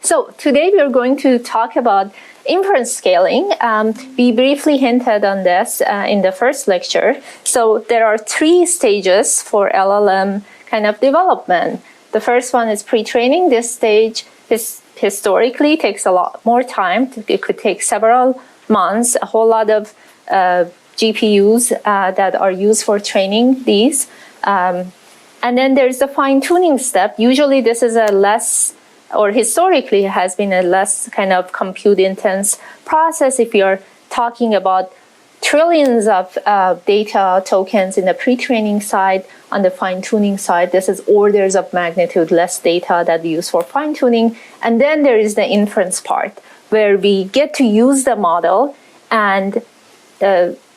So today we are going to talk about inference scaling. We briefly hinted on this in the first lecture. So there are 3 stages for LLM kind of development. The first one is pre-training. This stage historically takes a lot more time. It could take several months, a whole lot of GPUs that are used for training these. And then there's the fine-tuning step. Usually this is a less, or historically has been a less kind of compute-intense process. If you're talking about trillions of data tokens in the pre-training side, on the fine-tuning side, this is orders of magnitude less data that we use for fine-tuning. And then there is the inference part, where we get to use the model, and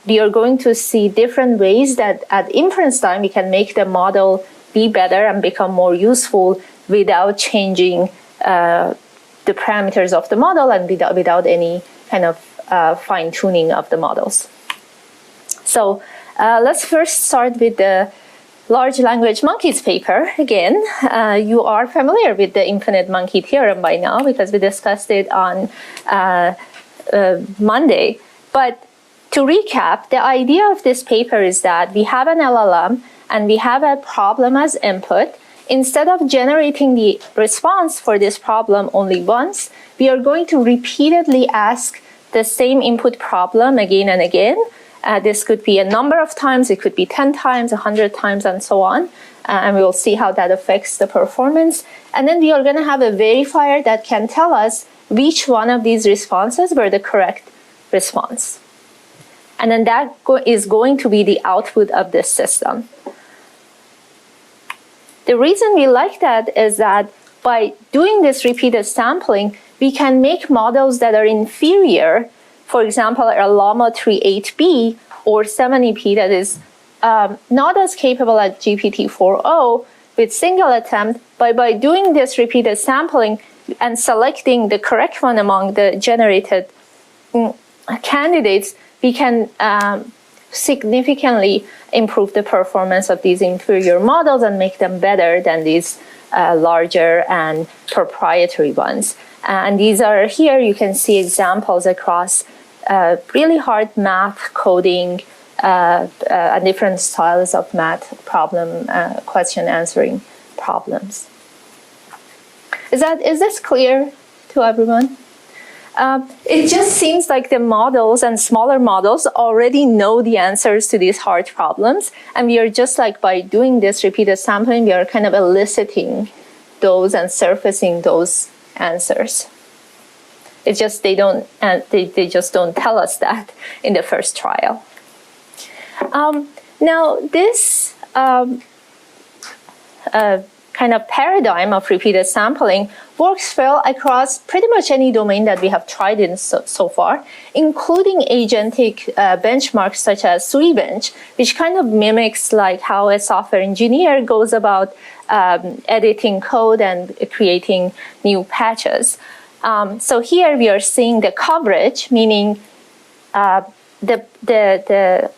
we are going to see different ways that at inference time we can make the model be better and become more useful without changing the parameters of the model and without any kind of fine-tuning of the models. So let's first start with the large language monkeys paper. Again, you are familiar with the infinite monkey theorem by now because we discussed it on Monday. But to recap, the idea of this paper is that we have an LLM and we have a problem as input. Instead of generating the response for this problem only once, we are going to repeatedly ask the same input problem again and again. This could be a number of times, it could be 10 times, 100 times, and so on. And we will see how that affects the performance. And then we are going to have a verifier that can tell us which one of these responses were the correct response. And then that is going to be the output of this system. The reason we like that is that by doing this repeated sampling, we can make models that are inferior. For example, a Llama 3 8B or 7EP that is not as capable as GPT-4 with single attempt, but by doing this repeated sampling and selecting the correct one among the generated candidates, we can significantly improve the performance of these inferior models and make them better than these larger and proprietary ones. And these are here, you can see examples across really hard math, coding, and different styles of math problem, question answering problems. Is this clear to everyone? It just seems like the models and smaller models already know the answers to these hard problems, and we are just like, by doing this repeated sampling, we are kind of eliciting those and surfacing those answers. It's just they just don't tell us that in the first trial. Now this kind of paradigm of repeated sampling works well across pretty much any domain that we have tried in so far, including agentic benchmarks such as SuiBench, which kind of mimics like how a software engineer goes about editing code and creating new patches. So here we are seeing the coverage, meaning the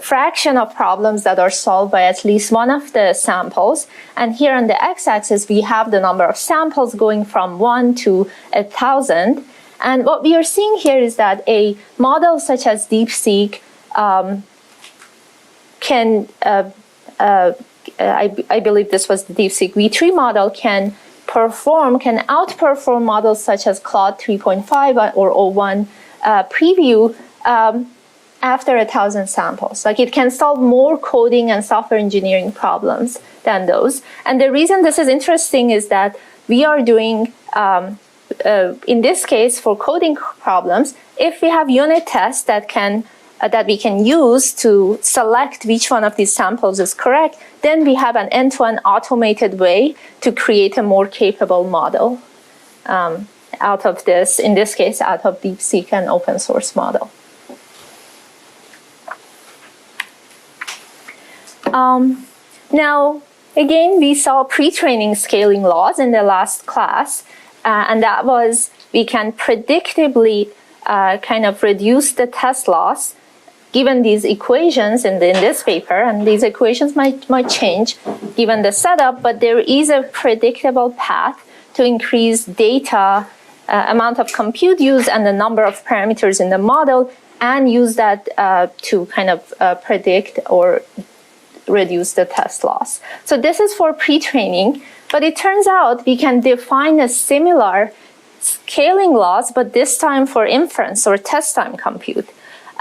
fraction of problems that are solved by at least one of the samples. And here on the x-axis, we have the number of samples going from 1 to 1,000. And what we are seeing here is that a model such as DeepSeek can, I believe this was the DeepSeek V3 model, can outperform models such as Claude 3.5 or O1 preview after 1,000 samples. Like, it can solve more coding and software engineering problems than those. And the reason this is interesting is that we are doing, in this case for coding problems, if we have unit tests that we can use to select which one of these samples is correct, then we have an end-to-end automated way to create a more capable model out of this, in this case, out of DeepSeek and open source model. Now, again, we saw pre-training scaling laws in the last class, and that was we can predictably kind of reduce the test loss given these equations in this paper, and these equations might change given the setup, but there is a predictable path to increase data amount of compute used and the number of parameters in the model, and use that to kind of predict or reduce the test loss. So this is for pre-training, but it turns out we can define a similar scaling loss, but this time for inference or test time compute.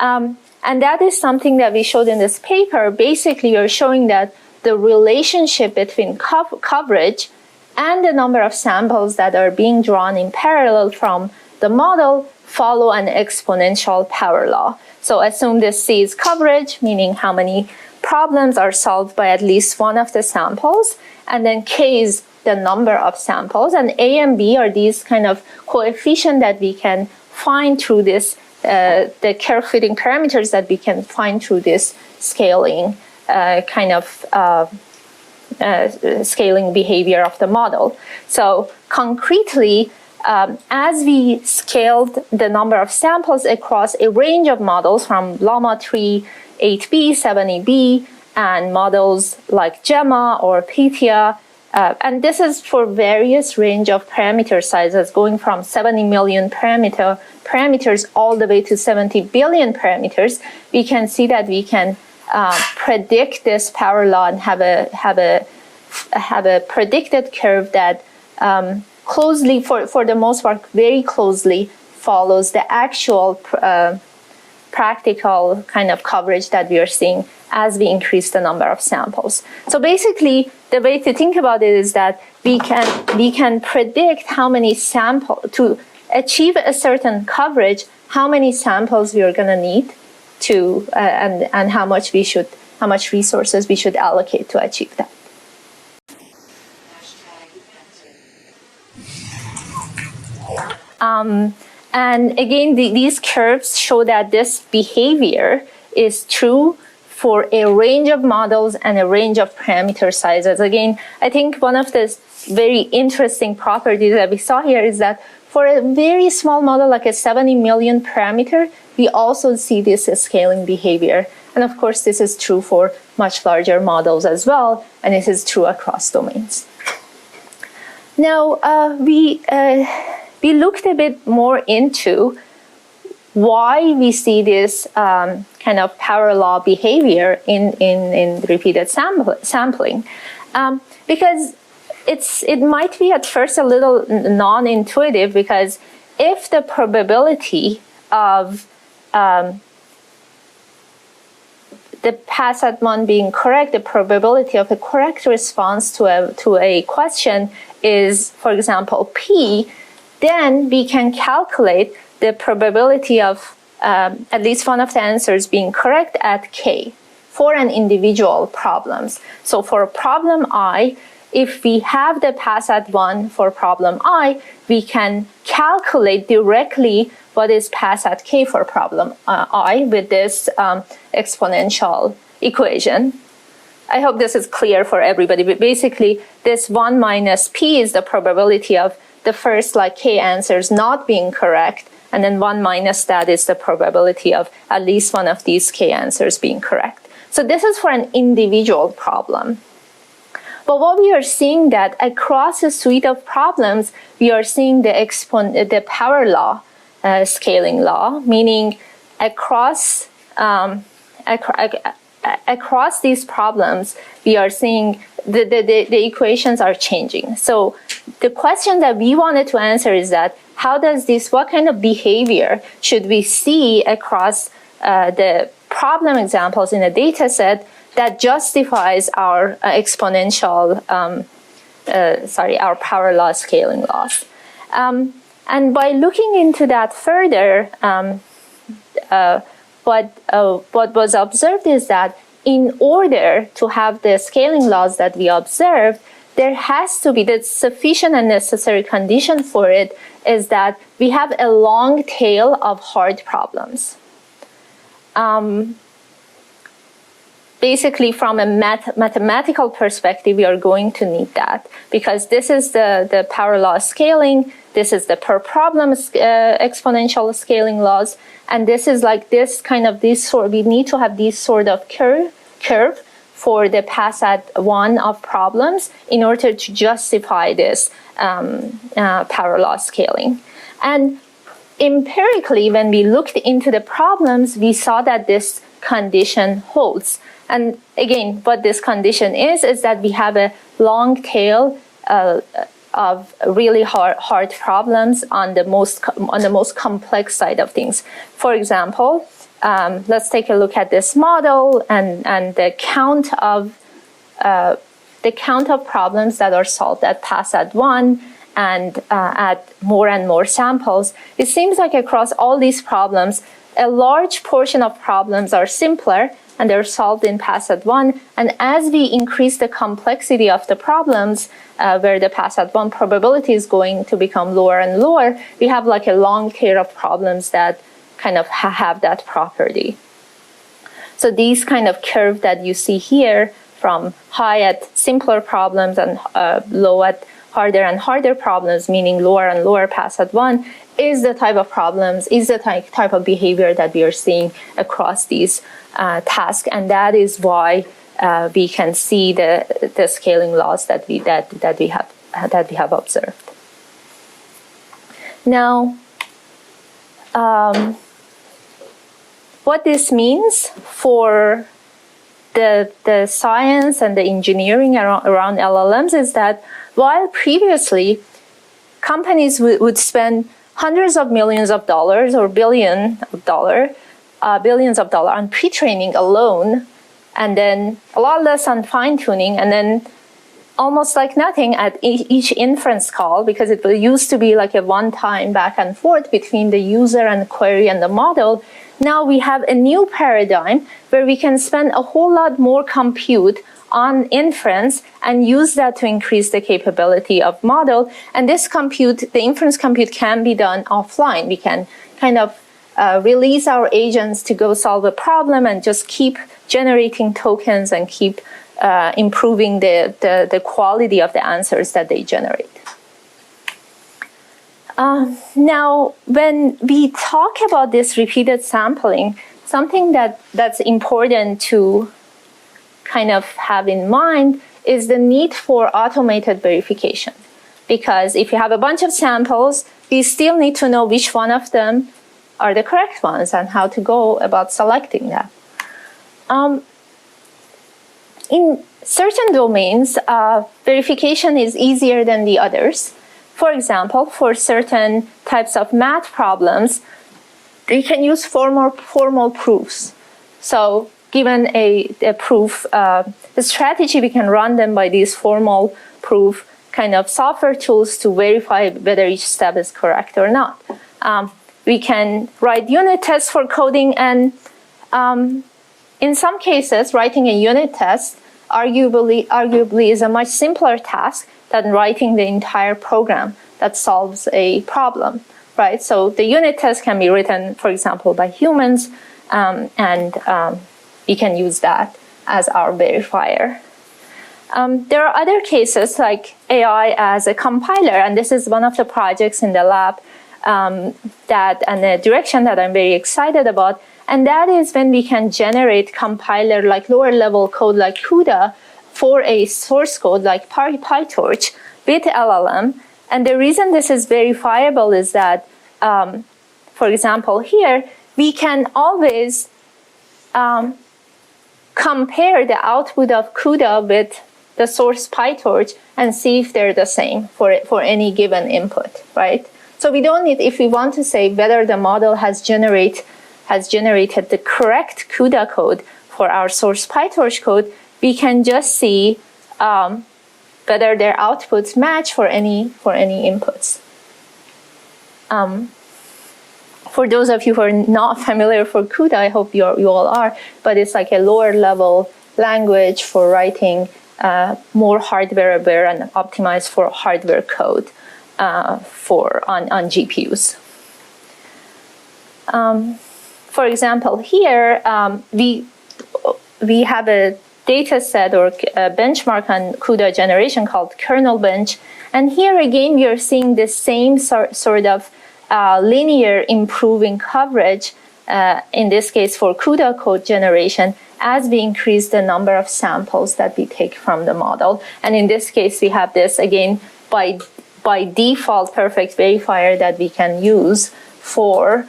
And that is something that we showed in this paper. Basically, you're showing that the relationship between coverage and the number of samples that are being drawn in parallel from the model follow an exponential power law. So assume this C is coverage, meaning how many problems are solved by at least one of the samples, and then K is the number of samples, and A and B are these kind of coefficients that we can find through this, the curve fitting parameters that we can find through this scaling scaling behavior of the model. So concretely, as we scaled the number of samples across a range of models from Llama 3, 8B, 70B, and models like Gemma or Pythia, and this is for various range of parameter sizes, going from 70 million parameters all the way to 70 billion parameters. We can see that we can predict this power law and have a predicted curve that closely, for the most part, very closely follows the actual practical kind of coverage that we are seeing as we increase the number of samples. So basically, the way to think about it is that we can predict how many samples, to achieve a certain coverage, how many samples we are going to need to, and how much resources we should allocate to achieve that. And again, these curves show that this behavior is true for a range of models and a range of parameter sizes. Again, I think one of the very interesting properties that we saw here is that for a very small model, like a 70 million parameter, we also see this scaling behavior. And of course, this is true for much larger models as well, and it is true across domains. Now, we looked a bit more into why we see this kind of power law behavior in repeated sampling. Because it might be at first a little non-intuitive, because if the probability of the pass at one being correct, the probability of a correct response to a question is, for example, P, then we can calculate the probability of at least one of the answers being correct at K for an individual problems. So for problem I, if we have the pass at one for problem I, we can calculate directly what is pass at K for problem I with this exponential equation. I hope this is clear for everybody, but basically this 1 minus P is the probability of the first like K answers not being correct, and then 1 minus that is the probability of at least one of these K answers being correct. So this is for an individual problem. But what we are seeing that across a suite of problems, we are seeing the power law, scaling law, meaning across these problems, we are seeing the equations are changing. So the question that we wanted to answer is that what kind of behavior should we see across the problem examples in a data set that justifies our our power law scaling laws. And by looking into that further, what was observed is that in order to have the scaling laws that we observed, there has to be the sufficient and necessary condition for it is that we have a long tail of hard problems. Basically, from a mathematical perspective, we are going to need that, because this is the power law scaling, this is the per problem exponential scaling laws, and this is like we need to have these sort of curve for the pass at one of problems in order to justify this power law scaling. And empirically, when we looked into the problems, we saw that this condition holds. And again, what this condition is that we have a long tail of really hard problems on the most complex side of things. For example, let's take a look at this model and the count of problems that are solved at pass at 1 and at more and more samples. It seems like across all these problems, a large portion of problems are simpler and they're solved in pass at 1. And as we increase the complexity of the problems, where the pass at 1 probability is going to become lower and lower, we have like a long tail of problems that kind of have that property. So these kind of curve that you see here, from high at simpler problems and low at harder and harder problems, meaning lower and lower pass at 1, is the type of problems, is the type of behavior that we are seeing across these tasks, and that is why we can see the scaling laws that we have observed. Now, what this means for the science and the engineering around LLMs is that while previously companies would spend hundreds of millions of dollars or billions of dollars on pre-training alone, and then a lot less on fine-tuning, and then almost like nothing at each inference call, because it used to be like a one-time back and forth between the user and the query and the model. Now we have a new paradigm where we can spend a whole lot more compute on inference and use that to increase the capability of model. And this compute, the inference compute, can be done offline. We can kind of release our agents to go solve a problem and just keep generating tokens and keep improving the quality of the answers that they generate. Now, when we talk about this repeated sampling, something that's important to kind of have in mind is the need for automated verification. Because if you have a bunch of samples, you still need to know which one of them are the correct ones and how to go about selecting that. In certain domains, verification is easier than the others. For example, for certain types of math problems, you can use formal proofs. So given a proof, the strategy, we can run them by these formal proof kind of software tools to verify whether each step is correct or not. We can write unit tests for coding, and in some cases, writing a unit test arguably is a much simpler task than writing the entire program that solves a problem, right? So the unit test can be written, for example, by humans, and we can use that as our verifier. There are other cases like AI as a compiler, and this is one of the projects in the lab and the direction that I'm very excited about, and that is when we can generate compiler like lower level code like CUDA for a source code like PyTorch with LLM. And the reason this is verifiable is that, for example, here, we can always compare the output of CUDA with the source PyTorch and see if they're the same for any given input, right? So we don't need, if we want to say whether the model has generated the correct CUDA code for our source PyTorch code, we can just see whether their outputs match for any inputs. For those of you who are not familiar for CUDA, I hope you all are, but it's like a lower level language for writing more hardware aware and optimized for hardware code on GPUs. For example, here we have a data set or a benchmark on CUDA generation called kernel bench, and here again we are seeing the same sort of linear improving coverage, in this case for CUDA code generation, as we increase the number of samples that we take from the model. And in this case, we have this again by by default perfect verifier that we can use for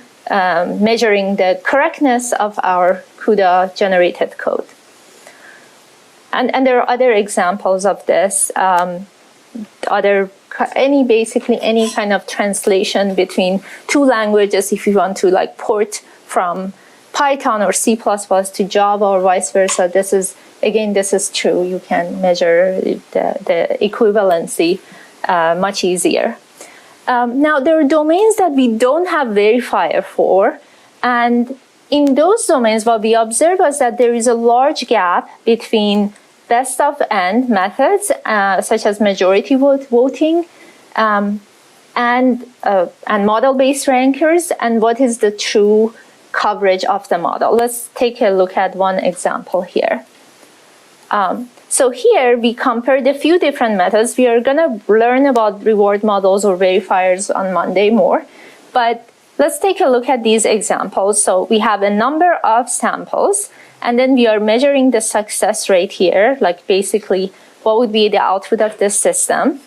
measuring the correctness of our CUDA generated code. And there are other examples of this, basically any kind of translation between two languages, if you want to like port from Python or C++ to Java or vice versa. This is true. You can measure the equivalency much easier. Now, there are domains that we don't have verifier for, and in those domains, what we observe was that there is a large gap between best of n methods, such as majority voting, and model-based rankers, and what is the true coverage of the model. Let's take a look at one example here. So here we compared a few different methods. We are going to learn about reward models or verifiers on Monday more, but let's take a look at these examples. So we have a number of samples, and then we are measuring the success rate here, like basically what would be the output of this system.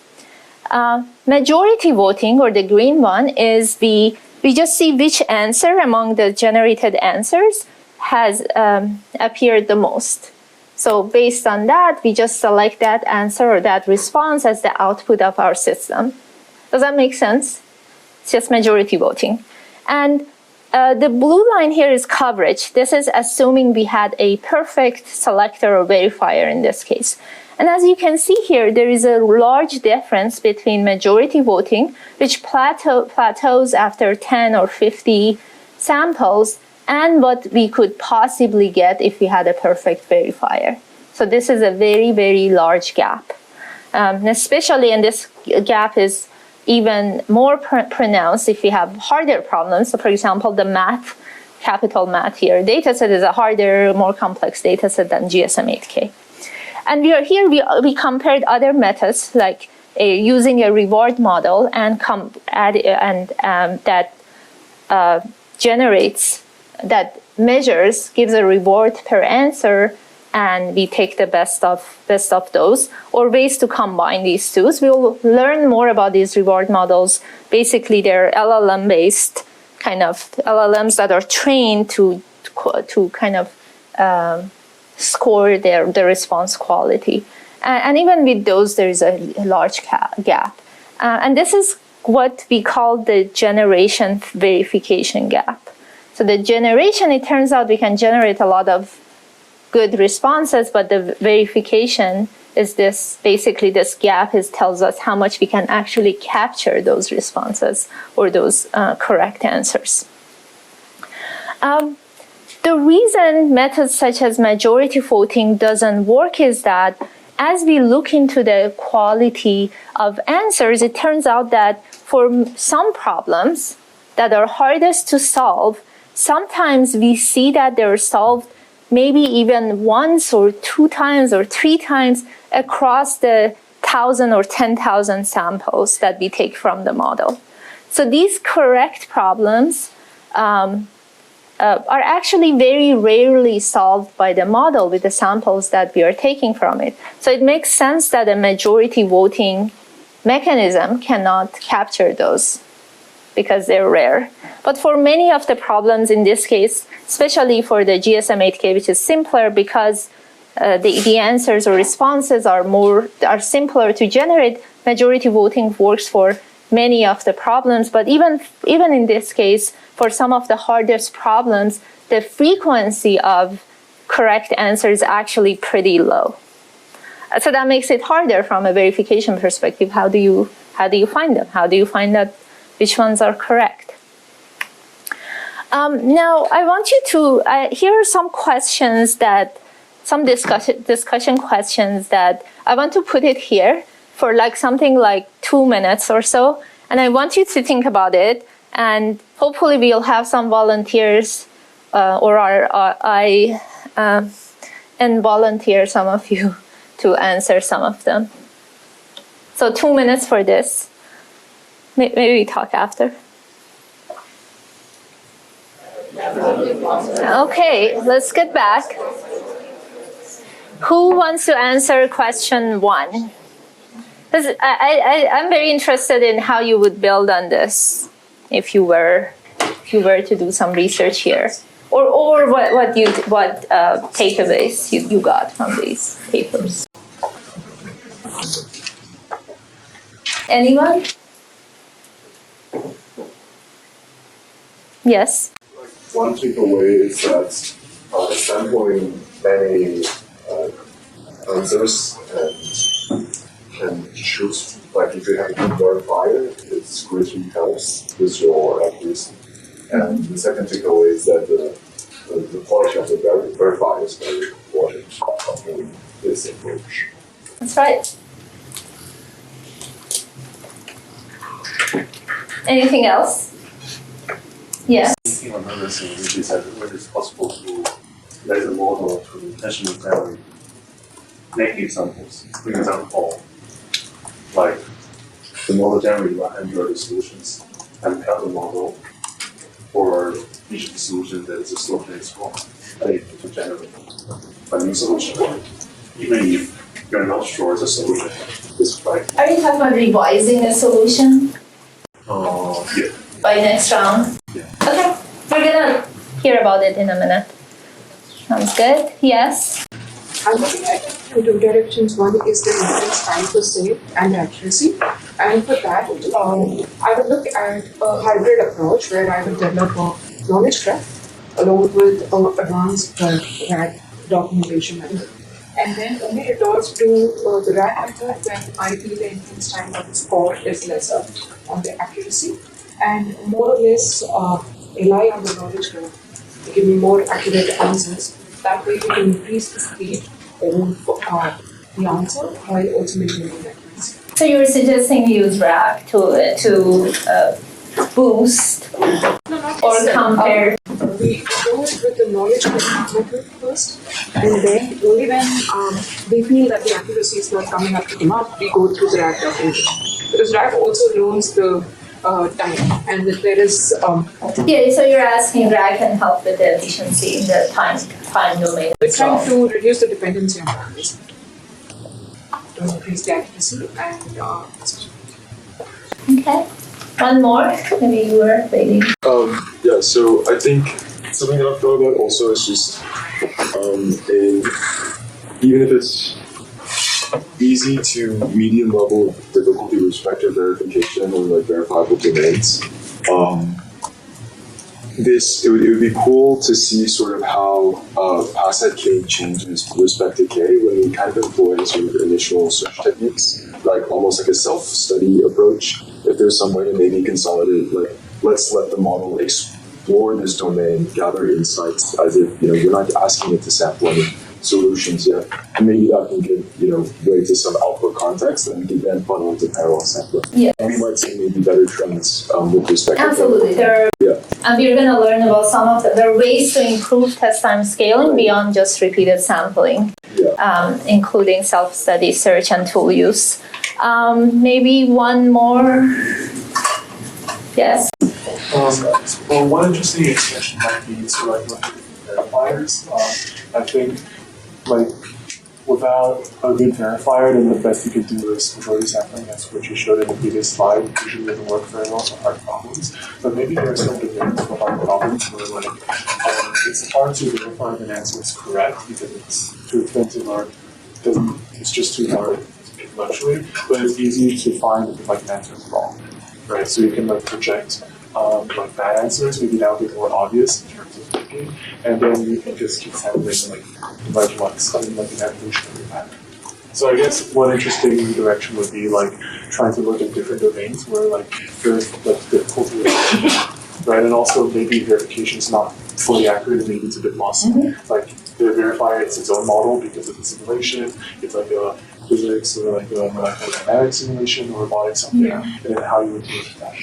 Majority voting, or the green one, is we just see which answer among the generated answers has appeared the most. So based on that, we just select that answer or that response as the output of our system. Does that make sense? It's just majority voting. And the blue line here is coverage. This is assuming we had a perfect selector or verifier in this case. And as you can see here, there is a large difference between majority voting, which plateaus after 10 or 50 samples, and what we could possibly get if we had a perfect verifier. So this is a very, very large gap. Especially, and this gap is even more pronounced if we have harder problems. So for example, the math, capital math here, dataset is a harder, more complex dataset than GSM-8K. And we compared other methods, like using a reward model and that measures, gives a reward per answer, and we take the best of those, or ways to combine these two. So we'll learn more about these reward models. Basically, they're LLM-based kind of LLMs that are trained to kind of score the response quality. And even with those, there is a large gap. And this is what we call the generation verification gap. So the generation, it turns out we can generate a lot of good responses, but the verification is basically this gap tells us how much we can actually capture those responses or those correct answers. The reason methods such as majority voting doesn't work is that as we look into the quality of answers, it turns out that for some problems that are hardest to solve, sometimes we see that they're solved maybe even once or 2 times or 3 times across the 1,000 or 10,000 samples that we take from the model. So these correct problems are actually very rarely solved by the model with the samples that we are taking from it. So it makes sense that a majority voting mechanism cannot capture those because they're rare. But for many of the problems in this case, especially for the GSM-8K, which is simpler because the answers or responses are simpler to generate, majority voting works for many of the problems. But even in this case, for some of the hardest problems, the frequency of correct answers is actually pretty low. So that makes it harder from a verification perspective. How do you find them? How do you find out which ones are correct? Now, I want you to, here are some questions some discussion questions that I want to put it here for something like 2 minutes or so. And I want you to think about it. And hopefully we'll have some volunteers and volunteer some of you to answer some of them. So 2 minutes for this. Maybe we talk after. Okay, let's get back. Who wants to answer question 1? 'Cause I'm very interested in how you would build on this if you were to do some research here, or what takeaways you got from these papers. Anyone? Yes. One takeaway is that sampling many answers and choose, like if you have a good verifier, it greatly helps with your accuracy. And the second takeaway is that the quality of the verifier is very important in this approach. That's right. Anything else? Yes. Thinking on another thing, which is that whether it's possible to raise a model to intentionally generate negative samples. For example, like the model generated 100 solutions and tell the model for each of the solutions that the solution is wrong, to generate a new solution. Even if you're not sure the solution is right. Are you talking about revising a solution? Yeah. By next round? Yeah. Okay, we're gonna hear about it in a minute. Sounds good. Yes? I'm looking at two directions. One is the inference-time per se and accuracy. And for that, I would look at a hybrid approach where I would develop a knowledge graph along with advanced RAG documentation method. And then only returns to the RAG method when I feel the inference time of the score is lesser on the accuracy. And more or less rely on the knowledge graph to give me more accurate answers. That way we can increase the speed of the answer while also maintaining accuracy. So you were suggesting use RAG to boost or compare? We go with the knowledge method first, and then only when we feel that the accuracy is not coming up to the mark, we go through the RAG documentation. Because RAG also learns the time, and if there is Yeah, so you're asking RAG can help with the efficiency in the time domain. we're trying to reduce the dependency on RAG, to increase the accuracy and Okay. One more? Maybe you were waiting. Yeah, so I think something that I've thought about also is just even if it's easy to medium level of difficulty with respect to verification or like verifiable domains, it would be cool to see sort of how passhead K changes with respect to K when we kind of employ sort of initial search techniques, like almost like a self-study approach. If there's some way to maybe consolidate, like let's let the model explore this domain, gather insights as if, we're not asking it to sample any solutions yet. And maybe that can give, way to some output context that we can then funnel into parallel sampling. Yes. And we might see maybe better trends with respect Absolutely. to And we're going to learn about some of there are ways to improve test time scaling beyond just repeated sampling, including self-study, search, and tool use. Maybe one more. Yes. Well, one interesting extension might be to like look at verifiers. I think without a good verifier, then the best you could do is majority sampling. That's what you showed in the previous slide. It usually doesn't work very well for hard problems. But maybe there are some domains for hard problems where it's hard to verify if an answer is correct because it's too expensive or it's just too hard to fluctuate. But it's easy to find if an answer is wrong, right? So you can project bad answers. Maybe that would be more obvious in terms of thinking, and then you can just keep sampling large ones in an evolutionary pattern. So I guess one interesting direction would be trying to look at different domains where there's difficulty, right? And also maybe verification is not fully accurate and maybe it's a bit lost. The verifier is its own model because of the simulation. It's like a physics or a molecular dynamics simulation or robotics something, and then how you would deal with that.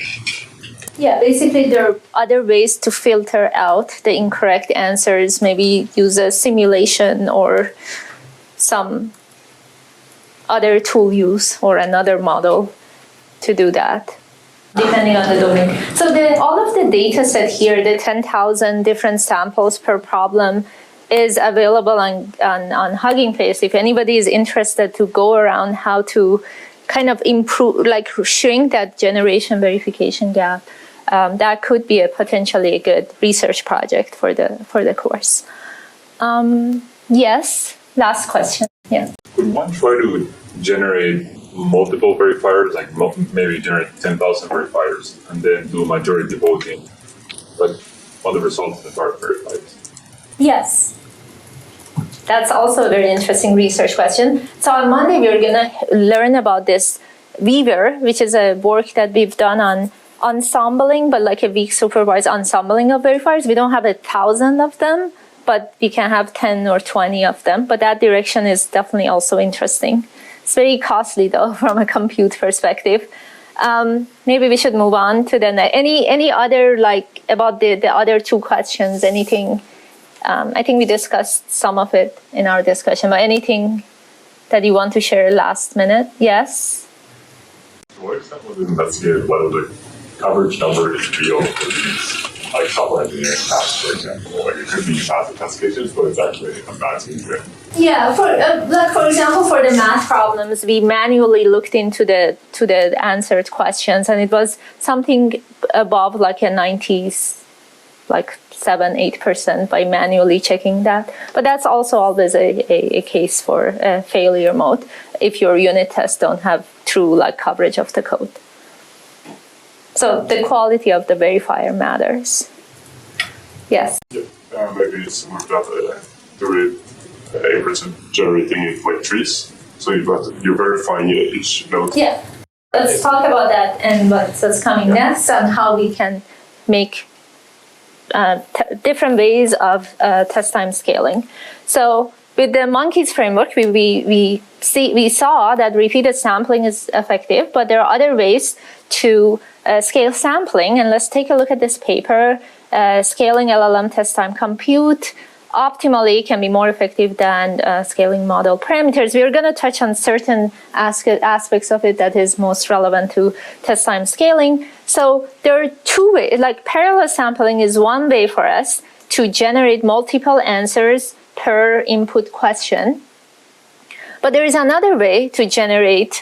Yeah, basically there are other ways to filter out the incorrect answers, maybe use a simulation or some other tool use or another model to do that, depending on the domain. So all of the data set here, the 10,000 different samples per problem, is available on Hugging Face. If anybody is interested to go around how to kind of improve, like shrink that generation verification gap, that could be a potentially a good research project for the course. Yes, last question. Yeah. Could one try to generate multiple verifiers, like maybe generate 10,000 verifiers, and then do majority voting, like on the results that are verified? Yes. That's also a very interesting research question. So on Monday, we're going to learn about this Weaver, which is a work that we've done on ensembling, but like a weak supervised ensembling of verifiers. We don't have 1,000 of them, but we can have 10 or 20 of them. But that direction is definitely also interesting. It's very costly, though, from a compute perspective. Maybe we should move on to the any other, like, about the other two questions, anything? I think we discussed some of it in our discussion, but anything that you want to share last minute? Yes? To what extent was it investigated whether the coverage number is real for these, like, software engineering tasks, for example? Like, it could be passive test cases, but it's actually a matching trick. Yeah, for example, for the math problems, we manually looked into the answered questions, and it was something above like a 90s, like 7-8% by manually checking that. But that's also always a case for a failure mode if your unit tests don't have true like coverage of the code. So the quality of the verifier matters. Yes. Yeah, maybe it's worked out through a person generating it like trees. So you're verifying each node. Yeah. Let's talk about that and what's coming next and how we can make different ways of test time scaling. So with the monkeys framework, we saw that repeated sampling is effective, but there are other ways to scale sampling. And let's take a look at this paper. Scaling LLM test time compute optimally can be more effective than scaling model parameters. We're going to touch on certain aspects of it that is most relevant to test time scaling. So there are two ways, like parallel sampling is one way for us to generate multiple answers per input question. But there is another way to generate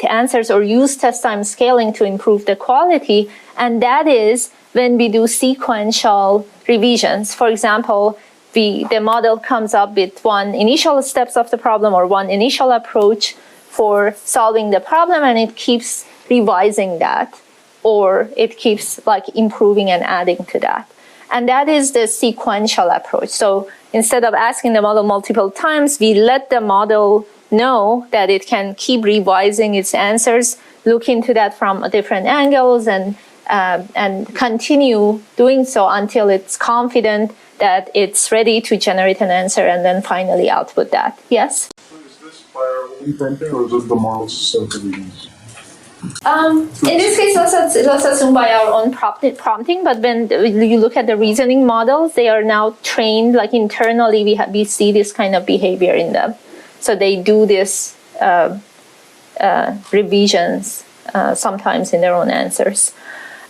answers or use test time scaling to improve the quality, and that is when we do sequential revisions. For example, the model comes up with one initial steps of the problem or one initial approach for solving the problem, and it keeps revising that, or it keeps like improving and adding to that. And that is the sequential approach. So instead of asking the model multiple times, we let the model know that it can keep revising its answers, look into that from different angles, and continue doing so until it's confident that it's ready to generate an answer and then finally output that. Yes? So is this by our own prompting or is it the model's self-readings? In this case, let's assume by our own prompting, but when you look at the reasoning models, they are now trained, like internally we see this kind of behavior in them. So they do this revisions sometimes in their own answers.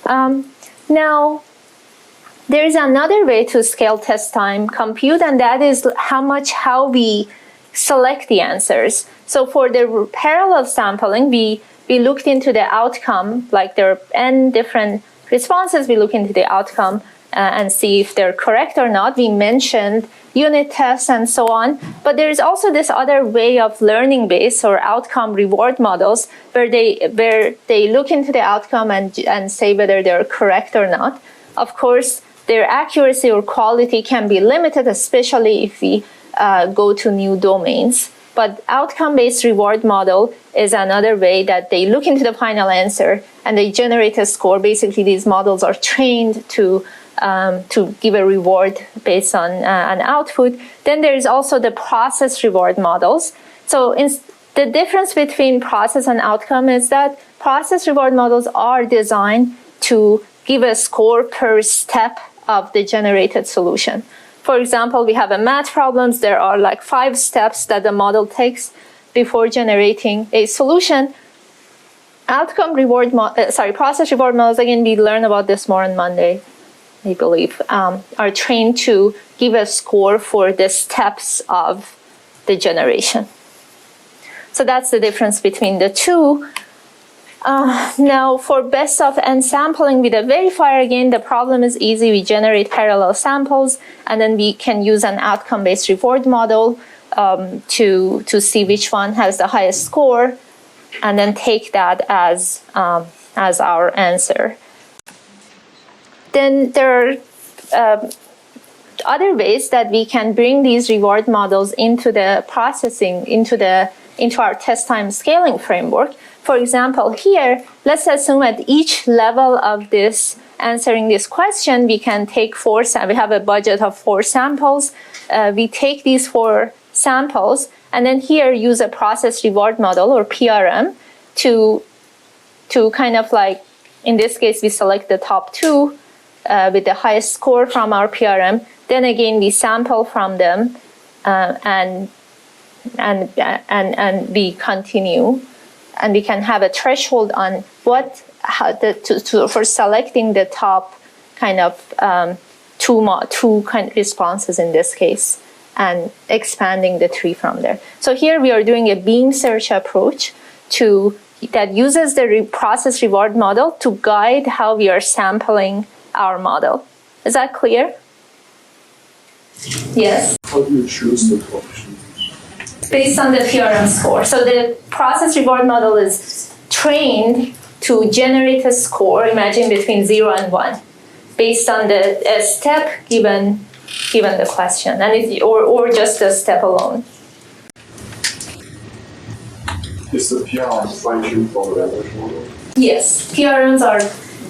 Now, there is another way to scale test time compute, and that is how we select the answers. So for the parallel sampling, we looked into the outcome, like there are n different responses. We look into the outcome and see if they're correct or not. We mentioned unit tests and so on. But there is also this other way of learning based or outcome reward models where they look into the outcome and say whether they're correct or not. Of course, their accuracy or quality can be limited, especially if we go to new domains. But outcome-based reward model is another way that they look into the final answer and they generate a score. Basically, these models are trained to give a reward based on an output. Then there is also the process reward models. So the difference between process and outcome is that process reward models are designed to give a score per step of the generated solution. For example, we have a math problems. There are like 5 steps that the model takes before generating a solution. Process reward models, again, we learn about this more on Monday, I believe, are trained to give a score for the steps of the generation. So that's the difference between the two. Now, for best of n sampling with a verifier, again, the problem is easy. We generate parallel samples, and then we can use an outcome-based reward model to see which one has the highest score, and then take that as our answer. Then there are other ways that we can bring these reward models into the processing, into our test time scaling framework. For example, here, let's assume at each level of this answering this question, we can take we have a budget of 4 samples. We take these 4 samples, and then here use a process reward model, or PRM, to kind of like, in this case, we select the top 2 with the highest score from our PRM. Then again, we sample from them, and we continue. And we can have a threshold on for selecting the top kind of two kind of responses in this case, and expanding the tree from there. So here we are doing a beam search approach that uses the process reward model to guide how we are sampling our model. Is that clear? Yes. How do you choose the collection? Based on the PRM score. So the process reward model is trained to generate a score, imagine between 0 and 1, based on a step given the question, and or just a step alone. Is the PRM fine-tuned from the language model? Yes, PRMs are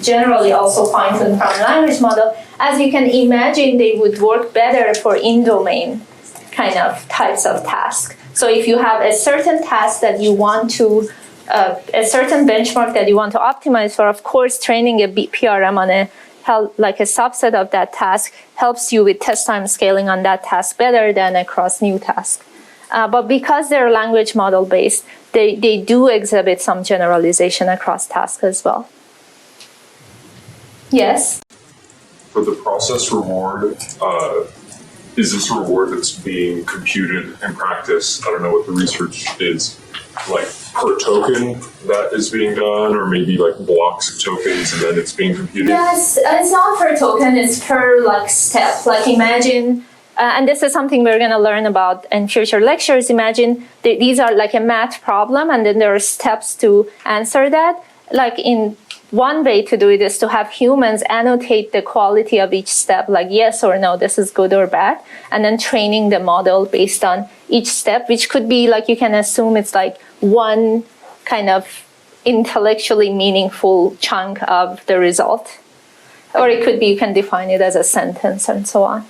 generally also fine-tuned from language model. As you can imagine, they would work better for in-domain kind of types of tasks. So if you have a certain task that you want to, a certain benchmark that you want to optimize for, of course, training a PRM on like a subset of that task helps you with test time scaling on that task better than across new tasks. But because they're language model based, they do exhibit some generalization across tasks as well. Yes? For the process reward, is this a reward that's being computed in practice? I don't know what the research is, like per token that is being done, or maybe like blocks of tokens and then it's being computed? Yes, it's not per token, it's per like step. Like imagine, and this is something we're going to learn about in future lectures. Imagine these are like a math problem, and then there are steps to answer that. Like in one way to do it is to have humans annotate the quality of each step, like yes or no, this is good or bad, and then training the model based on each step, which could be like, you can assume it's like one kind of intellectually meaningful chunk of the result. Or it could be, you can define it as a sentence and so on.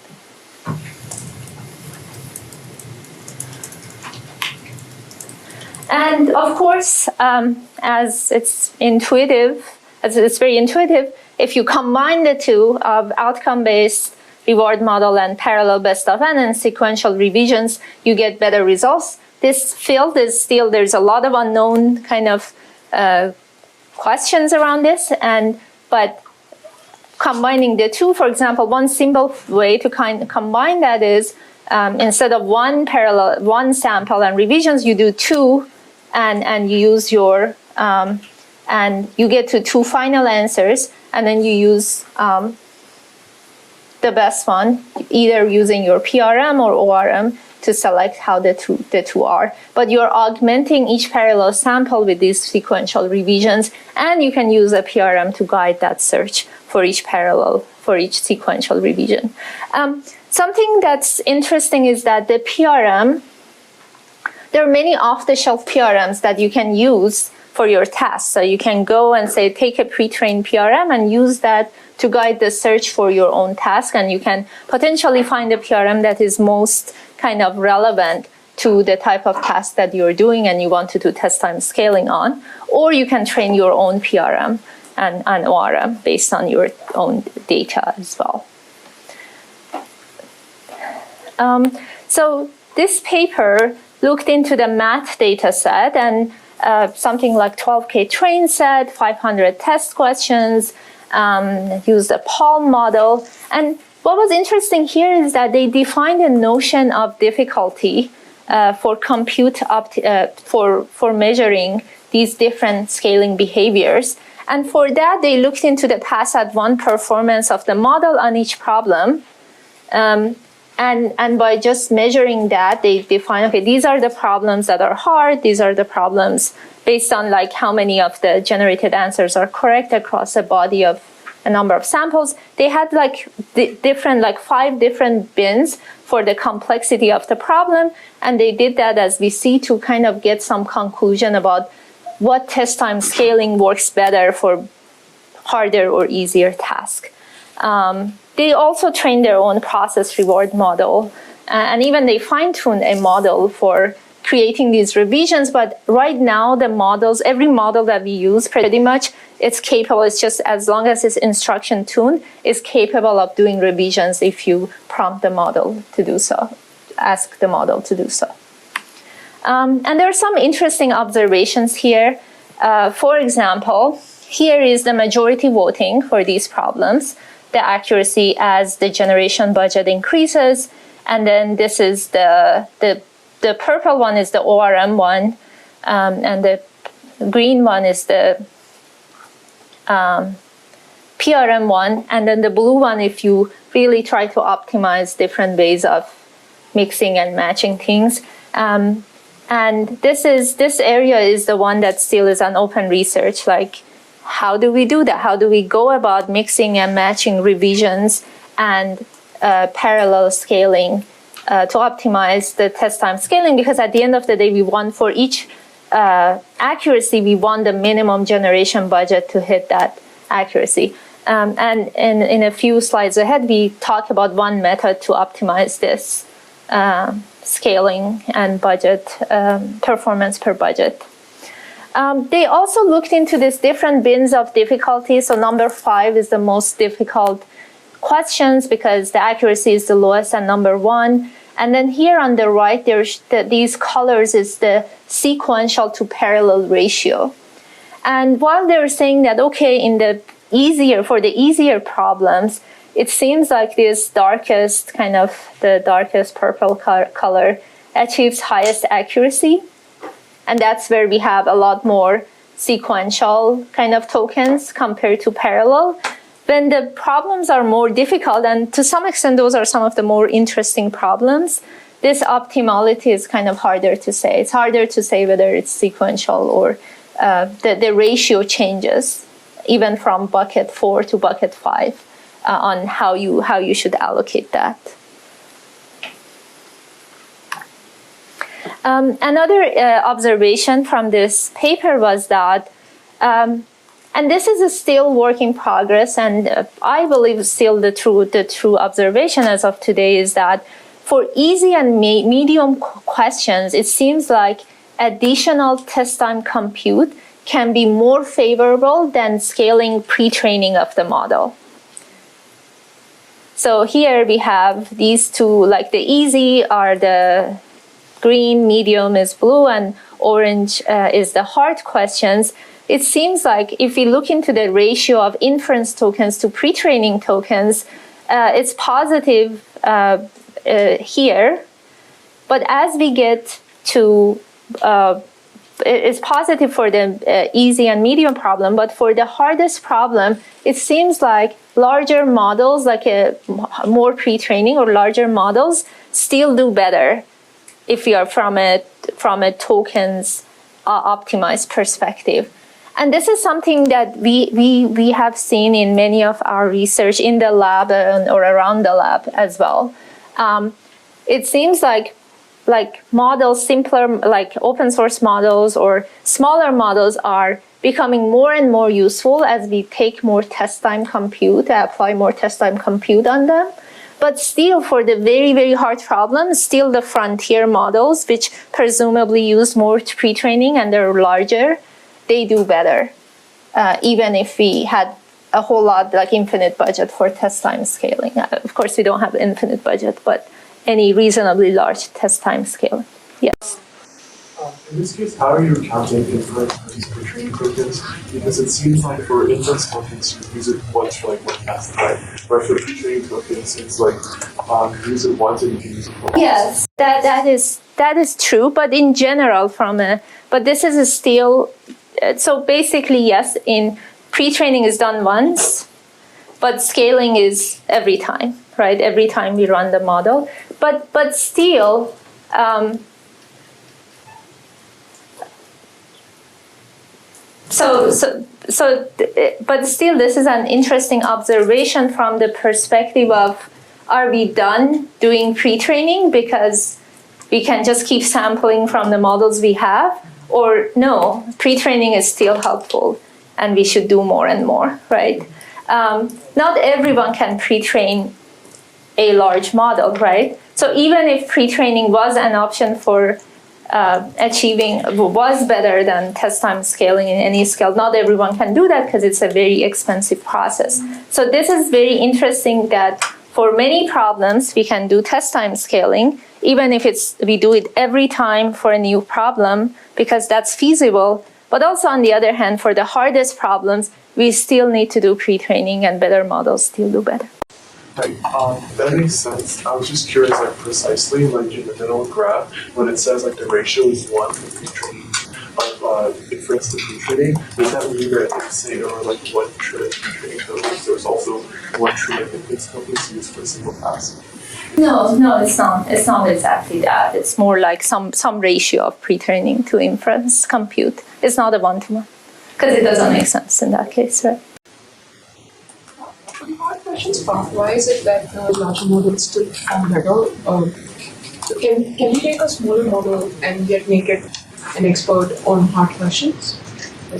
And of course, as it's intuitive, it's very intuitive, if you combine the two of outcome-based reward model and parallel best of n and sequential revisions, you get better results. This field is still, there's a lot of unknown kind of questions around this, but combining the two, for example, one simple way to combine that is instead of one sample and revisions, you do 2, and you use your and you get to 2 final answers, and then you use the best one, either using your PRM or ORM to select how the two are. But you're augmenting each parallel sample with these sequential revisions, and you can use a PRM to guide that search for each sequential revision. Something that's interesting is that the PRM, there are many off-the-shelf PRMs that you can use for your task. So you can go and say, take a pre-trained PRM and use that to guide the search for your own task. And you can potentially find a PRM that is most kind of relevant to the type of task that you're doing and you want to do test time scaling on. Or you can train your own PRM and ORM based on your own data as well. So this paper looked into the math data set and something like 12K train set, 500 test questions, used a Palm model. And what was interesting here is that they defined a notion of difficulty for for measuring these different scaling behaviors. And for that, they looked into the pass-at-1 performance of the model on each problem. And by just measuring that, they define, okay, these are the problems that are hard. These are the problems based on like how many of the generated answers are correct across a body of a number of samples. They had like different, like 5 different bins for the complexity of the problem. And they did that, as we see, to kind of get some conclusion about what test time scaling works better for harder or easier tasks. They also trained their own process reward model, and even they fine-tuned a model for creating these revisions. But right now, the models, every model that we use, pretty much, it's capable. It's just as long as it's instruction tuned, it's capable of doing revisions if you prompt the model to do so, ask the model to do so. And there are some interesting observations here. For example, here is the majority voting for these problems, the accuracy as the generation budget increases. And then this is the purple one is the ORM one, and the green one is the PRM one. And then the blue one, if you really try to optimize different ways of mixing and matching things. And this area is the one that still is an open research. Like, how do we do that? How do we go about mixing and matching revisions and parallel scaling to optimize the test time scaling? Because at the end of the day, we want for each accuracy, we want the minimum generation budget to hit that accuracy. And in a few slides ahead, we talk about one method to optimize this scaling and budget, performance per budget. They also looked into these different bins of difficulty. So number 5 is the most difficult questions because the accuracy is the lowest, and number 1. And then here on the right, there's these colors is the sequential to parallel ratio. And while they're saying that, okay, for the easier problems, it seems like this darkest, kind of the darkest purple color achieves highest accuracy. And that's where we have a lot more sequential kind of tokens compared to parallel. When the problems are more difficult, and to some extent those are some of the more interesting problems, this optimality is kind of harder to say. It's harder to say whether it's sequential or the ratio changes, even from bucket 4 to bucket 5. On how you should allocate that. Another observation from this paper was that, and this is still work in progress, and I believe still the true observation as of today is that for easy and medium questions, it seems like additional test time compute can be more favorable than scaling pre-training of the model. So here we have these two, like the easy are the green, medium is blue, and orange is the hard questions. It seems like if we look into the ratio of inference tokens to pre-training tokens, it's positive here. But as we get to, it's positive for the easy and medium problem, but for the hardest problem, it seems like larger models, like more pre-training or larger models, still do better if we are from a tokens optimized perspective. And this is something that we have seen in many of our research in the lab or around the lab as well. It seems like models, simpler, like open source models or smaller models are becoming more and more useful as we take more test time compute, apply more test time compute on them. But still, for the very, very hard problems, still the frontier models, which presumably use more pre-training and they're larger, they do better, even if we had a whole lot, like infinite budget for test time scaling. Of course, we don't have infinite budget, but any reasonably large test time scaling. Yes? In this case, how are you counting inference versus pre-training tokens? Because it seems like for inference tokens, you use it once for like 1 task time, whereas for pre-training tokens, it's like you use it once and you can use it for once. Yes, that is true, but in general, but this is still so basically yes. In pre-training is done once, but scaling is every time, right? Every time we run the model, but still. But still, this is an interesting observation from the perspective of, are we done doing pre-training because we can just keep sampling from the models we have? Or no, pre-training is still helpful and we should do more and more, right? Not everyone can pre-train a large model, right? So even if pre-training was an option for was better than test time scaling in any scale, not everyone can do that because it's a very expensive process. So this is very interesting that for many problems we can do test time scaling, even if we do it every time for a new problem because that's feasible. But also on the other hand, for the hardest problems, we still need to do pre-training and better models still do better. Right, that makes sense. I was just curious, like precisely, like in the middle graph, when it says like the ratio is 1 for pre-training of inference to pre-training, does that mean that say there are like 1 trillion pre-training tokens? There's also 1 trillion inference tokens used for a single task. No, it's not. It's not exactly that. It's more like some ratio of pre-training to inference compute. It's not a one-to-one because it doesn't make sense in that case, right? Hard questions part. Why is it that larger models still perform better? Can you take a smaller model and yet make it an expert on hard questions?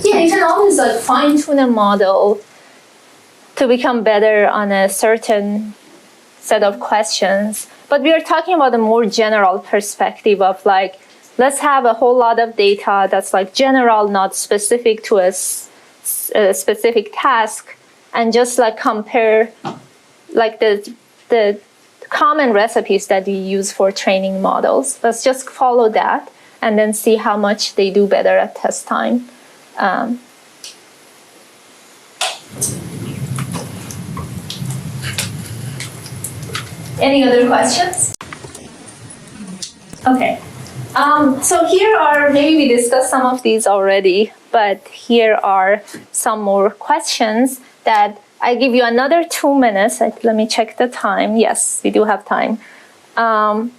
Yeah, you can always like fine-tune a model to become better on a certain set of questions. But we are talking about a more general perspective of like, let's have a whole lot of data that's like general, not specific to a specific task, and just like compare like the common recipes that we use for training models. Let's just follow that and then see how much they do better at test time. Any other questions? Okay. So here are, maybe we discussed some of these already, but here are some more questions that I give you another 2 minutes. Let me check the time. Yes, we do have time. To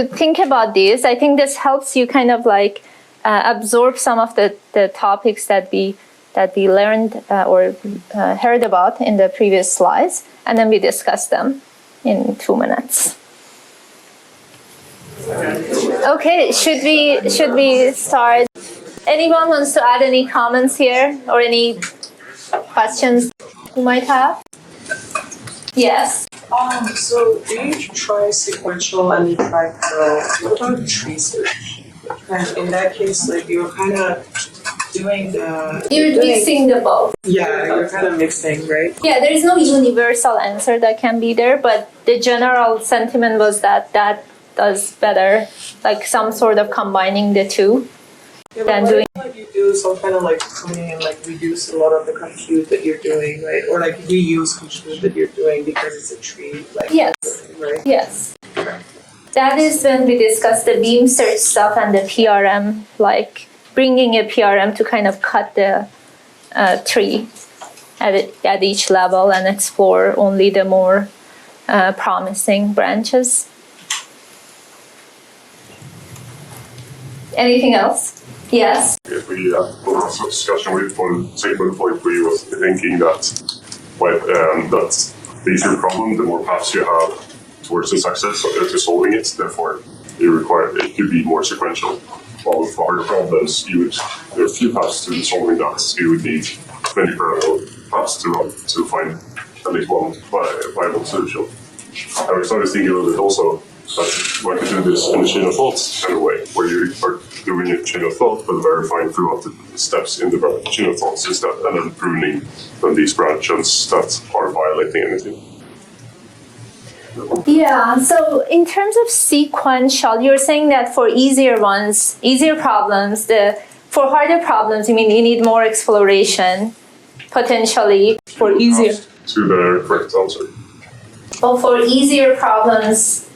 think about this. I think this helps you kind of like absorb some of the topics that we learned or heard about in the previous slides, and then we discuss them in 2 minutes. Okay, should we start? Anyone wants to add any comments here or any questions you might have? Yes. So do you try sequential and you try parallel? What about tree search? And in that case, like you're kind of doing the... You're mixing the both. Yeah, you're kind of mixing, right? Yeah, there is no universal answer that can be there, but the general sentiment was that does better, like some sort of combining the two. Yeah, but what if, like, you do some kind of like pruning and like reduce a lot of the compute that you're doing, right? Or like reuse compute that you're doing because it's a tree, like yes, right? Yes. That is when we discussed the beam search stuff and the PRM, like bringing a PRM to kind of cut the tree at each level and explore only the more promising branches. Anything else? Yes. If we had a discussion with one second point where you was thinking that that the easier the problem, the more paths you have towards the success to solving it. Therefore, it could be more sequential. While for harder problems, there are few paths to solving that. You would need many parallel paths to run to find at least one viable solution. I was thinking a little bit also that one could do this in a chain of thought kind of way, where you are doing a chain of thought but verifying throughout the steps in the chain of thoughts instead, and then pruning on these branches that are violating anything. Yeah, so in terms of sequential, you're saying that for easier ones, easier problems, for harder problems, you mean you need more exploration, potentially, for easier. To the correct answer. Well, for easier problems,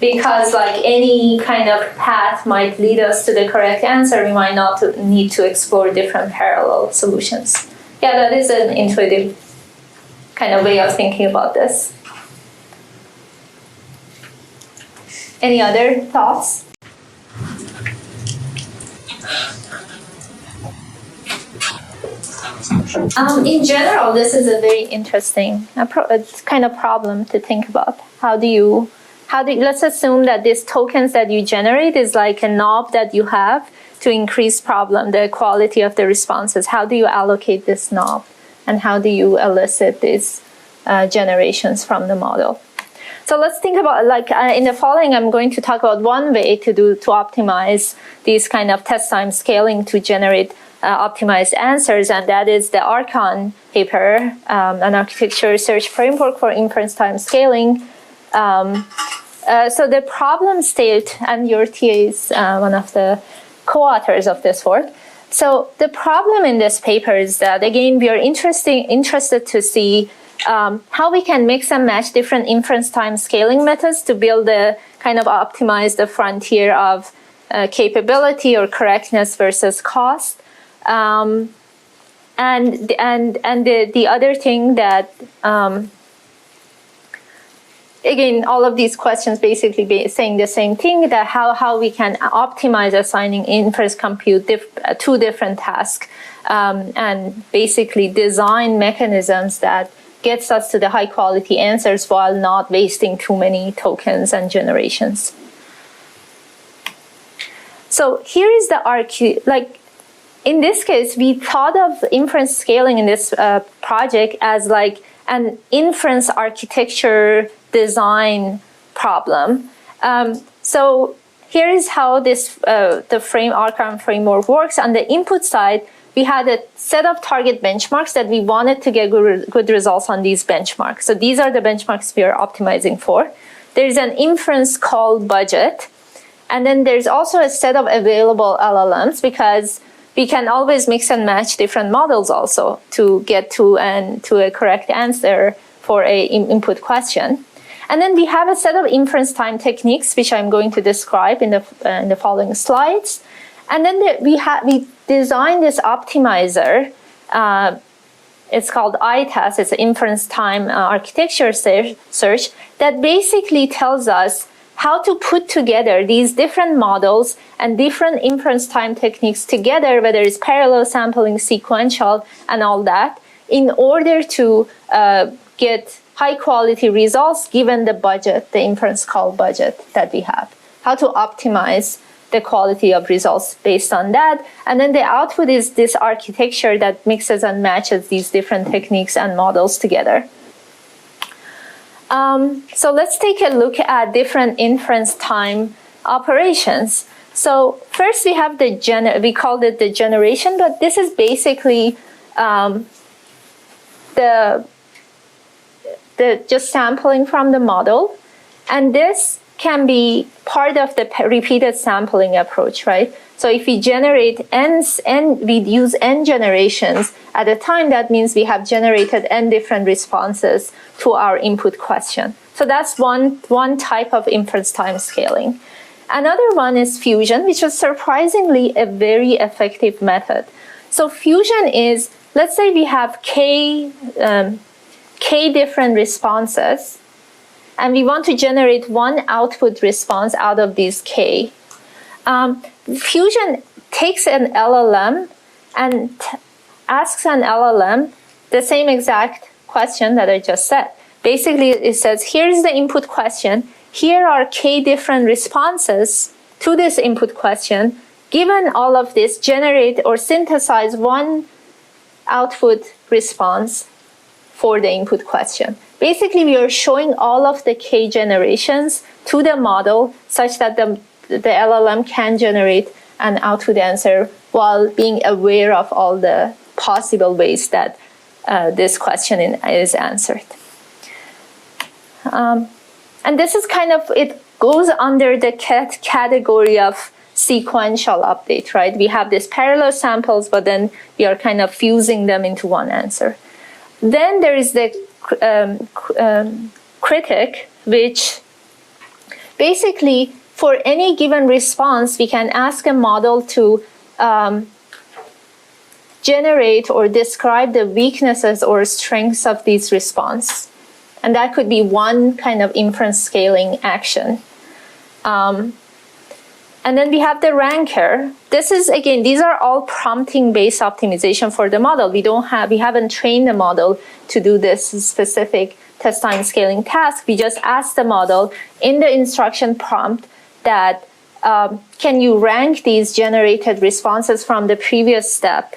because like any kind of path might lead us to the correct answer, we might not need to explore different parallel solutions. Yeah, that is an intuitive kind of way of thinking about this. Any other thoughts? In general, this is a very interesting kind of problem to think about. Let's assume that these tokens that you generate is like a knob that you have to increase the quality of the responses. How do you allocate this knob? And how do you elicit these generations from the model? So let's think about, in the following, I'm going to talk about one way to optimize these kind of test time scaling to generate optimized answers, and that is the Arkon paper, an architecture research framework for inference time scaling. So the problem state, and your TA is one of the co-authors of this work. So the problem in this paper is that, again, we are interested to see how we can mix and match different inference time scaling methods to build the kind of optimize the frontier of capability or correctness versus cost. And the other thing that, again, all of these questions basically saying the same thing, that how we can optimize assigning inference compute to different tasks, and basically design mechanisms that gets us to the high quality answers while not wasting too many tokens and generations. So here is the in this case, we thought of inference scaling in this project as like an inference architecture design problem. So here is how this the Arkon framework works. On the input side, we had a set of target benchmarks that we wanted to get good results on these benchmarks. So these are the benchmarks we are optimizing for. There's an inference call budget. And then there's also a set of available LLMs, because we can always mix and match different models also to get to a correct answer for an input question. And then we have a set of inference time techniques, which I'm going to describe in the following slides. And then we designed this optimizer. It's called ITAS. It's an inference time architecture search that basically tells us how to put together these different models and different inference time techniques together, whether it's parallel sampling, sequential, and all that, in order to get high quality results given the budget, the inference call budget that we have. How to optimize the quality of results based on that. And then the output is this architecture that mixes and matches these different techniques and models together. So let's take a look at different inference time operations. So first we have we called it the generation, but this is basically just sampling from the model. And this can be part of the repeated sampling approach, right? So if we generate we use n generations at a time, that means we have generated n different responses to our input question. So that's one type of inference time scaling. Another one is fusion, which is surprisingly a very effective method. So fusion is, let's say we have k different responses, and we want to generate one output response out of these k. Fusion takes an LLM and asks an LLM the same exact question that I just said. Basically, it says, here's the input question. Here are k different responses to this input question. Given all of this, generate or synthesize one output response for the input question. Basically, we are showing all of the k generations to the model such that the LLM can generate an output answer while being aware of all the possible ways that this question is answered. And this is kind of, it goes under the category of sequential update, right? We have these parallel samples, but then we are kind of fusing them into one answer. Then there is the critic, which basically for any given response, we can ask a model to generate or describe the weaknesses or strengths of these response. And that could be one kind of inference scaling action. And then we have the ranker. This is, again, these are all prompting-based optimization for the model. We haven't trained the model to do this specific test time scaling task. We just asked the model in the instruction prompt that can you rank these generated responses from the previous step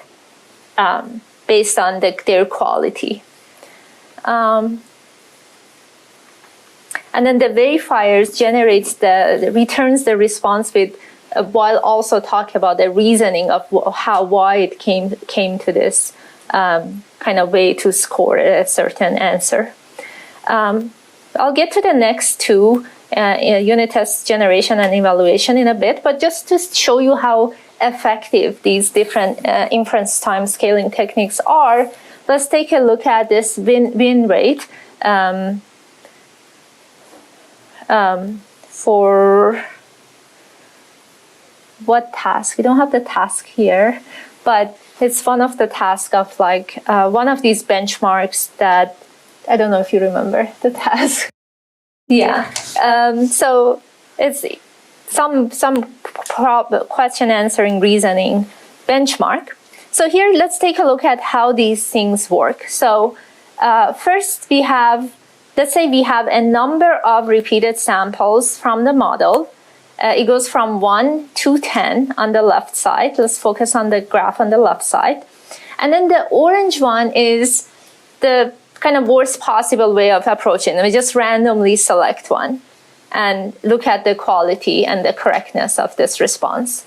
based on their quality. And then the verifiers returns the response with while also talking about the reasoning of why it came to this kind of way to score a certain answer. I'll get to the next two, unit test generation and evaluation in a bit, but just to show you how effective these different inference time scaling techniques are, let's take a look at this win rate. For what task? We don't have the task here, but it's one of the tasks of like one of these benchmarks that, I don't know if you remember the task. Yeah. So it's some question answering reasoning benchmark. So here, let's take a look at how these things work. So first we have, let's say we have a number of repeated samples from the model. It goes from 1 to 10 on the left side. Let's focus on the graph on the left side. And then the orange one is the kind of worst possible way of approaching it. We just randomly select one and look at the quality and the correctness of this response.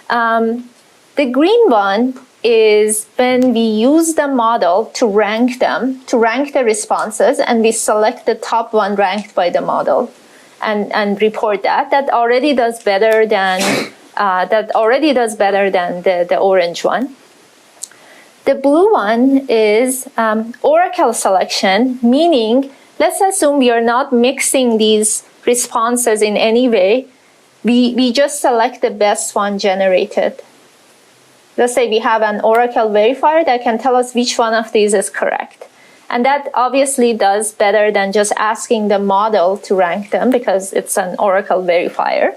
The green one is when we use the model to rank the responses, and we select the top one ranked by the model and report that. That already does better than the orange one. The blue one is oracle selection, meaning let's assume we are not mixing these responses in any way. We just select the best one generated. Let's say we have an oracle verifier that can tell us which one of these is correct. And that obviously does better than just asking the model to rank them because it's an oracle verifier.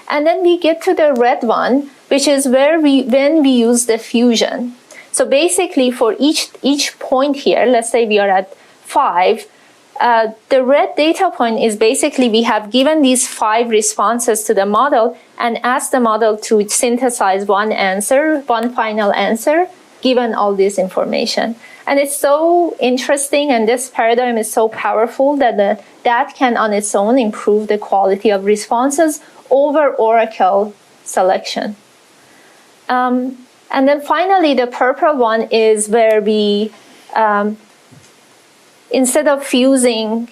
And then we get to the red one, which is when we use the fusion. So basically for each point here, let's say we are at 5, the red data point is basically we have given these 5 responses to the model and asked the model to synthesize one final answer, given all this information. And it's so interesting, and this paradigm is so powerful that that can on its own improve the quality of responses over oracle selection. And then finally, the purple one is where we, instead of fusing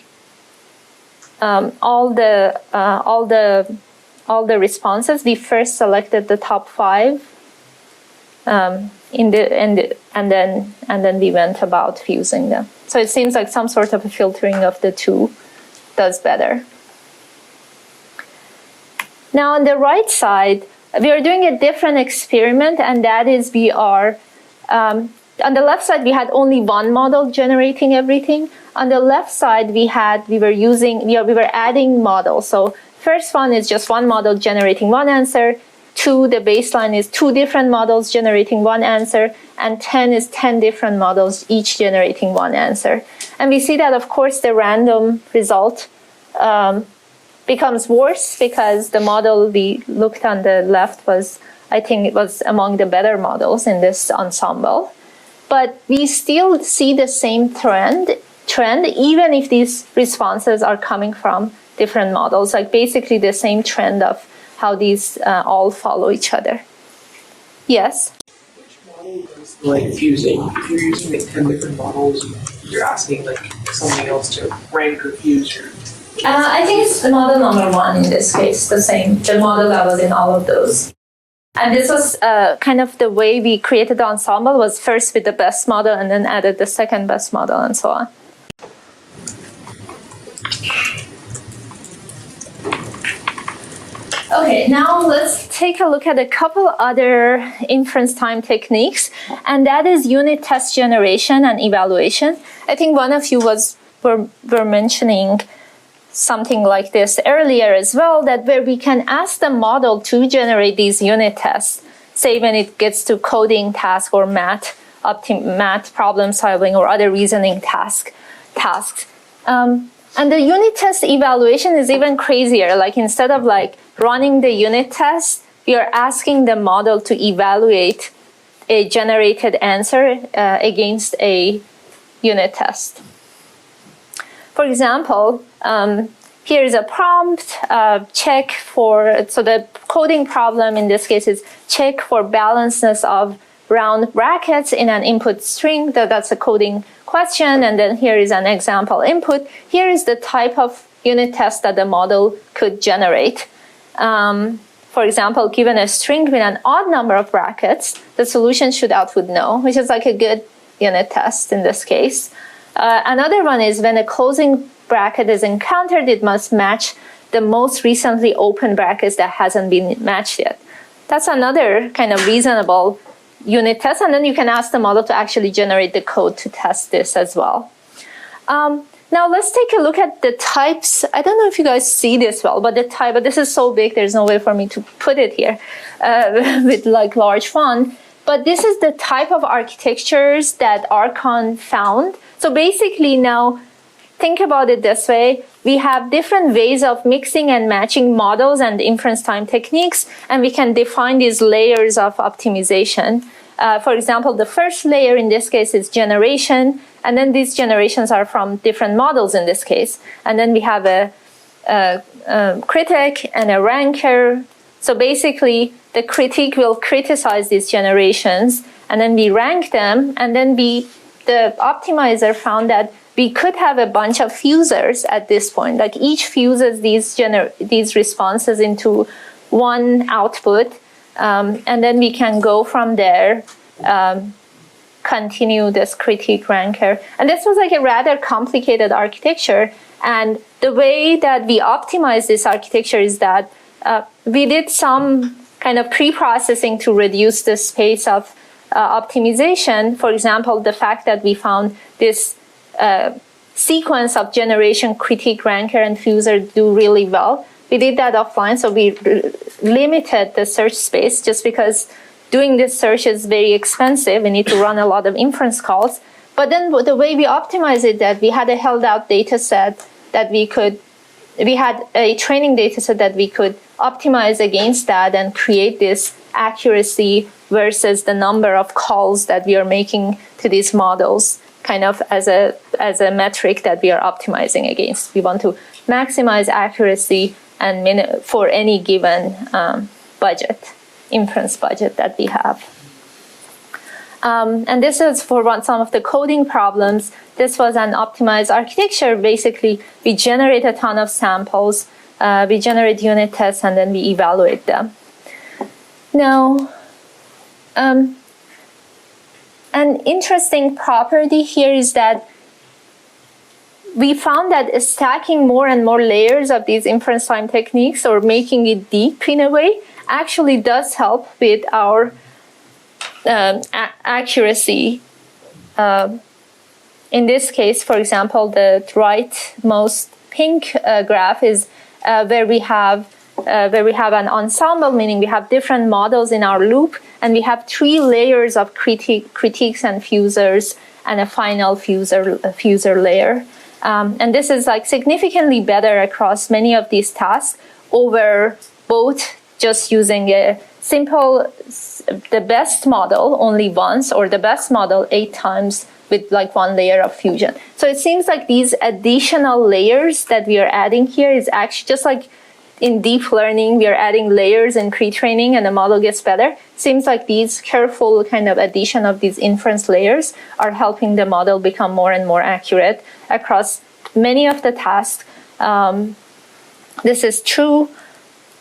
all the responses, we first selected the top 5, and then we went about fusing them. So it seems like some sort of a filtering of the two does better. Now on the right side, we are doing a different experiment, and that is we are, on the left side we had only one model generating everything. On the left side we were adding models. So first one is just one model generating one answer. 2, the baseline is 2 different models generating one answer, and 10 is 10 different models, each generating one answer. And we see that, of course, the random result becomes worse because the model we looked on the left was, I think it was among the better models in this ensemble. But we still see the same trend even if these responses are coming from different models, like basically the same trend of how these all follow each other. Yes? Which model does like fusing? If you're using like 10 different models, you're asking like something else to rank or fuse your. I think it's the model number 1 in this case, the model that was in all of those. And this was kind of the way we created the ensemble, was first with the best model and then added the second best model and so on. Okay, now let's take a look at a couple other inference time techniques, and that is unit test generation and evaluation. I think one of you were mentioning something like this earlier as well, that where we can ask the model to generate these unit tests, say when it gets to coding task or math problem solving or other reasoning tasks. And the unit test evaluation is even crazier. Like instead of like running the unit test, we are asking the model to evaluate a generated answer against a unit test. For example, here is a prompt, check for, so the coding problem in this case is check for balancedness of round brackets in an input string. That's a coding question, and then here is an example input. Here is the type of unit test that the model could generate. For example, given a string with an odd number of brackets, the solution should output no, which is like a good unit test in this case. Another one is when a closing bracket is encountered, it must match the most recently open brackets that hasn't been matched yet. That's another kind of reasonable unit test, and then you can ask the model to actually generate the code to test this as well. Now let's take a look at the types. I don't know if you guys see this well, but but this is so big, there's no way for me to put it here with like large font. But this is the type of architectures that Arkon found. So basically now, think about it this way. We have different ways of mixing and matching models and inference time techniques, and we can define these layers of optimization. For example, the first layer in this case is generation, and then these generations are from different models in this case. And then we have a critic and a ranker. So basically, the critic will criticize these generations, and then we rank them, and then the optimizer found that we could have a bunch of fusers at this point. Like each fuses these responses into one output, and then we can go from there, continue this critique ranker. And this was like a rather complicated architecture. And the way that we optimize this architecture is that we did some kind of pre-processing to reduce the space of optimization. For example, the fact that we found this sequence of generation, critique, ranker, and fuser do really well. We did that offline, so we limited the search space just because doing this search is very expensive. We need to run a lot of inference calls. But then the way we optimized it, that we had a held out data set that we had a training data set that we could optimize against that and create this accuracy versus the number of calls that we are making to these models, kind of as a metric that we are optimizing against. We want to maximize accuracy and for any given budget, inference budget that we have. And this is for some of the coding problems. This was an optimized architecture. Basically, we generate a ton of samples, we generate unit tests, and then we evaluate them. Now, an interesting property here is that we found that stacking more and more layers of these inference time techniques, or making it deep in a way, actually does help with our accuracy. In this case, for example, the rightmost pink graph is where we have an ensemble, meaning we have different models in our loop, and we have 3 layers of critiques and fusers, and a final fuser layer. And this is like significantly better across many of these tasks over both just using a simple, the best model only once, or the best model 8 times with like 1 layer of fusion. So it seems like these additional layers that we are adding here is actually just like in deep learning, we are adding layers in pre-training and the model gets better. Seems like these careful kind of addition of these inference layers are helping the model become more and more accurate across many of the tasks. This is true.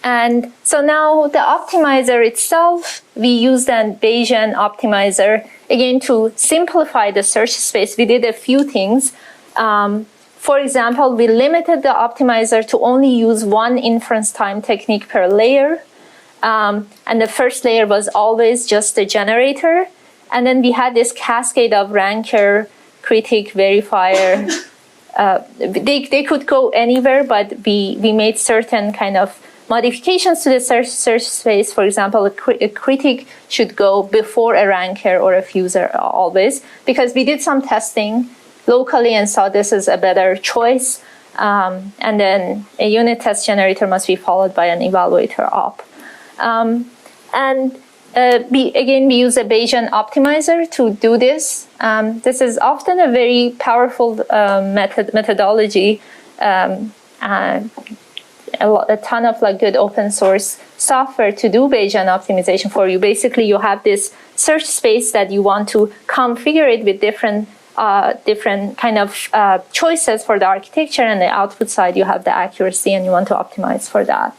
And so now the optimizer itself, we used a Bayesian optimizer, again, to simplify the search space. We did a few things. For example, we limited the optimizer to only use one inference time technique per layer. And the first layer was always just the generator. And then we had this cascade of ranker, critic, verifier. They could go anywhere, but we made certain kind of modifications to the search space. For example, a critic should go before a ranker or a fuser always, because we did some testing locally and saw this is a better choice. And then a unit test generator must be followed by an evaluator op. We use a Bayesian optimizer to do this. This is often a very powerful methodology. A ton of good open source software to do Bayesian optimization for you. Basically, you have this search space that you want to configure it with different kind of choices for the architecture, and the output side you have the accuracy and you want to optimize for that.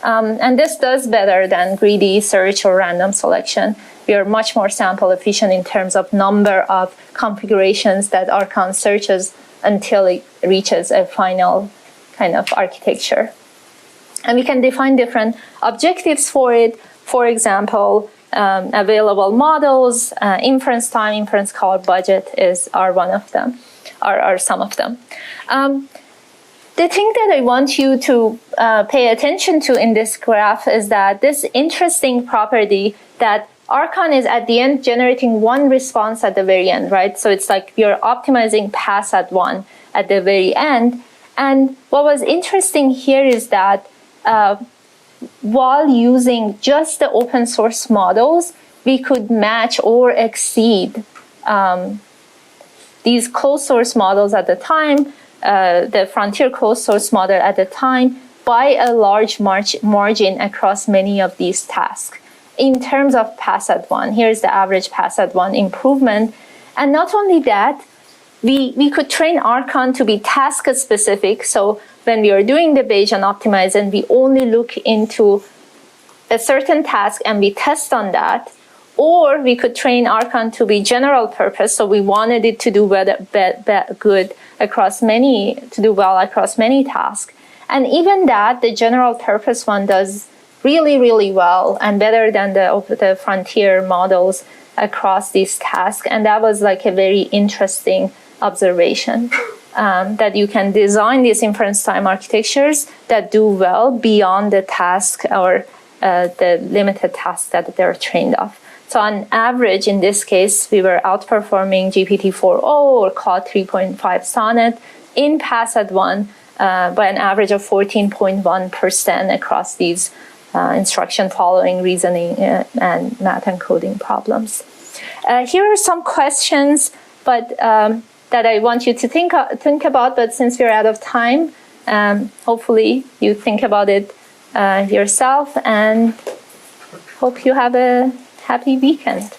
And this does better than greedy search or random selection. We are much more sample efficient in terms of number of configurations that Arkon searches until it reaches a final kind of architecture. And we can define different objectives for it. For example, available models, inference time, inference cost, budget are one of them, are some of them. The thing that I want you to pay attention to in this graph is that this interesting property that Arkon is at the end generating one response at the very end, right? So it's like you're optimizing pass at one at the very end. And what was interesting here is that while using just the open source models, we could match or exceed these closed source models at the time, the frontier closed source model at the time, by a large margin across many of these tasks. In terms of pass at one, here's the average pass at one improvement. And not only that, we could train Arkon to be task specific. So when we are doing the Bayesian optimization, we only look into a certain task and we test on that. Or we could train Arkon to be general purpose. So we wanted it to do good across many, to do well across many tasks. And even that, the general purpose one does really, really well and better than the frontier models across these tasks. And that was like a very interesting observation, that you can design these inference time architectures that do well beyond the task or the limited tasks that they're trained of. So on average, in this case, we were outperforming GPT-4 or Claude 3.5 Sonnet in pass at one by an average of 14.1% across these instruction following, reasoning, and math and coding problems. Here are some questions, but that I want you to think about, but since we're out of time, hopefully you think about it yourself, and hope you have a happy weekend.